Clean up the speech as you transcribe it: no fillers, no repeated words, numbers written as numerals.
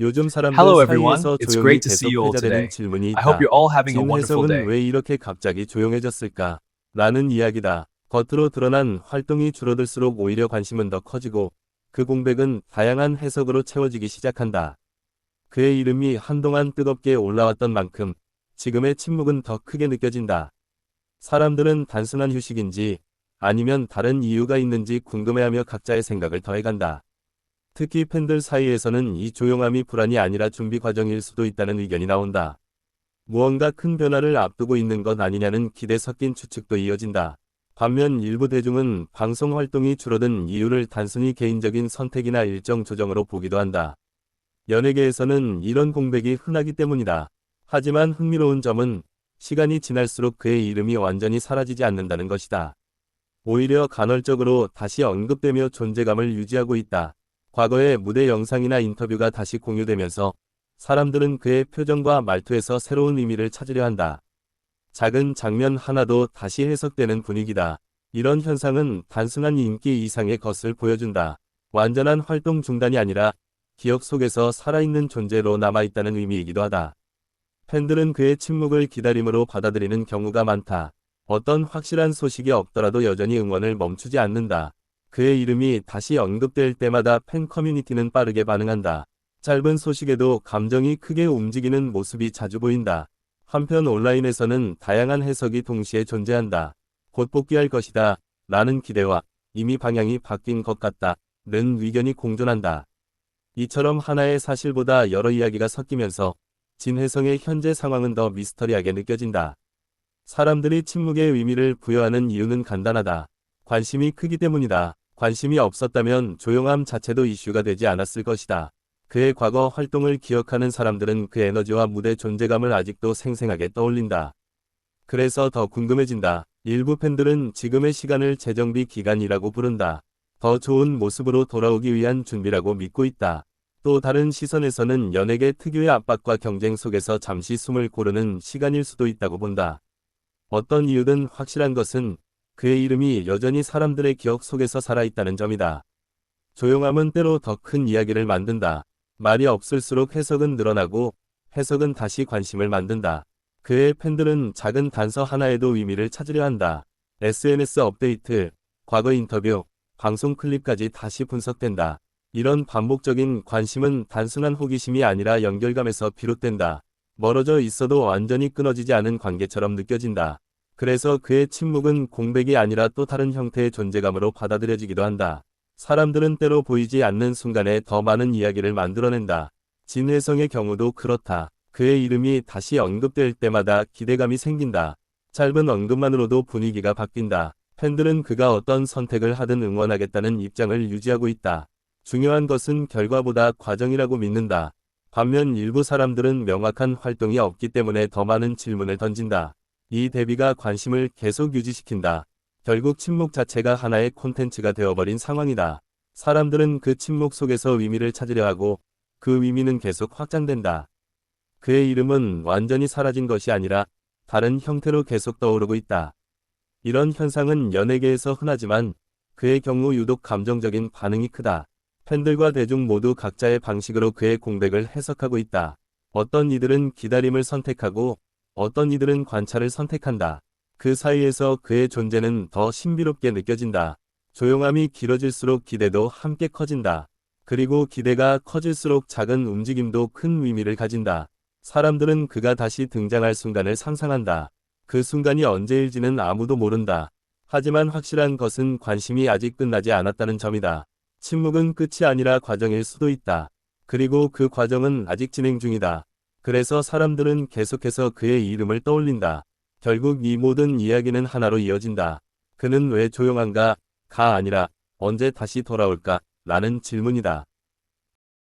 요즘 사람들 Hello, everyone. 사이에서 It's 조용히 great to see you 계속 all 회자되는 today. 질문이 I hope 있다. you're all having a wonderful 진회성은 day. 왜 이렇게 갑자기 조용해졌을까? 라는 이야기다. 겉으로 드러난 활동이 줄어들수록 오히려 관심은 더 커지고 그 공백은 다양한 해석으로 채워지기 시작한다. 그의 이름이 한동안 뜨겁게 올라왔던 만큼 지금의 침묵은 더 크게 느껴진다. 사람들은 단순한 휴식인지 아니면 다른 이유가 있는지 궁금해하며 각자의 생각을 더해간다. 특히 팬들 사이에서는 이 조용함이 불안이 아니라 준비 과정일 수도 있다는 의견이 나온다. 무언가 큰 변화를 앞두고 있는 것 아니냐는 기대 섞인 추측도 이어진다. 반면 일부 대중은 방송 활동이 줄어든 이유를 단순히 개인적인 선택이나 일정 조정으로 보기도 한다. 연예계에서는 이런 공백이 흔하기 때문이다. 하지만 흥미로운 점은 시간이 지날수록 그의 이름이 완전히 사라지지 않는다는 것이다. 오히려 간헐적으로 다시 언급되며 존재감을 유지하고 있다. 과거의 무대 영상이나 인터뷰가 다시 공유되면서 사람들은 그의 표정과 말투에서 새로운 의미를 찾으려 한다. 작은 장면 하나도 다시 해석되는 분위기다. 이런 현상은 단순한 인기 이상의 것을 보여준다. 완전한 활동 중단이 아니라 기억 속에서 살아있는 존재로 남아있다는 의미이기도 하다. 팬들은 그의 침묵을 기다림으로 받아들이는 경우가 많다. 어떤 확실한 소식이 없더라도 여전히 응원을 멈추지 않는다. 그의 이름이 다시 언급될 때마다 팬 커뮤니티는 빠르게 반응한다. 짧은 소식에도 감정이 크게 움직이는 모습이 자주 보인다. 한편 온라인에서는 다양한 해석이 동시에 존재한다. 곧 복귀할 것이다. 라는 기대와 이미 방향이 바뀐 것 같다. 는 의견이 공존한다. 이처럼 하나의 사실보다 여러 이야기가 섞이면서 진혜성의 현재 상황은 더 미스터리하게 느껴진다. 사람들이 침묵의 의미를 부여하는 이유는 간단하다. 관심이 크기 때문이다. 관심이 없었다면 조용함 자체도 이슈가 되지 않았을 것이다. 그의 과거 활동을 기억하는 사람들은 그 에너지와 무대 존재감을 아직도 생생하게 떠올린다. 그래서 더 궁금해진다. 일부 팬들은 지금의 시간을 재정비 기간이라고 부른다. 더 좋은 모습으로 돌아오기 위한 준비라고 믿고 있다. 또 다른 시선에서는 연예계 특유의 압박과 경쟁 속에서 잠시 숨을 고르는 시간일 수도 있다고 본다. 어떤 이유든 확실한 것은 그의 이름이 여전히 사람들의 기억 속에서 살아있다는 점이다. 조용함은 때로 더 큰 이야기를 만든다. 말이 없을수록 해석은 늘어나고 해석은 다시 관심을 만든다. 그의 팬들은 작은 단서 하나에도 의미를 찾으려 한다. SNS 업데이트, 과거 인터뷰, 방송 클립까지 다시 분석된다. 이런 반복적인 관심은 단순한 호기심이 아니라 연결감에서 비롯된다. 멀어져 있어도 완전히 끊어지지 않은 관계처럼 느껴진다. 그래서 그의 침묵은 공백이 아니라 또 다른 형태의 존재감으로 받아들여지기도 한다. 사람들은 때로 보이지 않는 순간에 더 많은 이야기를 만들어낸다. 진회성의 경우도 그렇다. 그의 이름이 다시 언급될 때마다 기대감이 생긴다. 짧은 언급만으로도 분위기가 바뀐다. 팬들은 그가 어떤 선택을 하든 응원하겠다는 입장을 유지하고 있다. 중요한 것은 결과보다 과정이라고 믿는다. 반면 일부 사람들은 명확한 활동이 없기 때문에 더 많은 질문을 던진다. 이 대비가 관심을 계속 유지시킨다. 결국 침묵 자체가 하나의 콘텐츠가 되어버린 상황이다. 사람들은 그 침묵 속에서 의미를 찾으려 하고 그 의미는 계속 확장된다. 그의 이름은 완전히 사라진 것이 아니라 다른 형태로 계속 떠오르고 있다. 이런 현상은 연예계에서 흔하지만 그의 경우 유독 감정적인 반응이 크다. 팬들과 대중 모두 각자의 방식으로 그의 공백을 해석하고 있다. 어떤 이들은 기다림을 선택하고 어떤 이들은 관찰을 선택한다. 그 사이에서 그의 존재는 더 신비롭게 느껴진다. 조용함이 길어질수록 기대도 함께 커진다. 그리고 기대가 커질수록 작은 움직임도 큰 의미를 가진다. 사람들은 그가 다시 등장할 순간을 상상한다. 그 순간이 언제일지는 아무도 모른다. 하지만 확실한 것은 관심이 아직 끝나지 않았다는 점이다. 침묵은 끝이 아니라 과정일 수도 있다. 그리고 그 과정은 아직 진행 중이다. 그래서 사람들은 계속해서 그의 이름을 떠올린다. 결국 이 모든 이야기는 하나로 이어진다. 그는 왜 조용한가? 가 아니라 언제 다시 돌아올까? 라는 질문이다.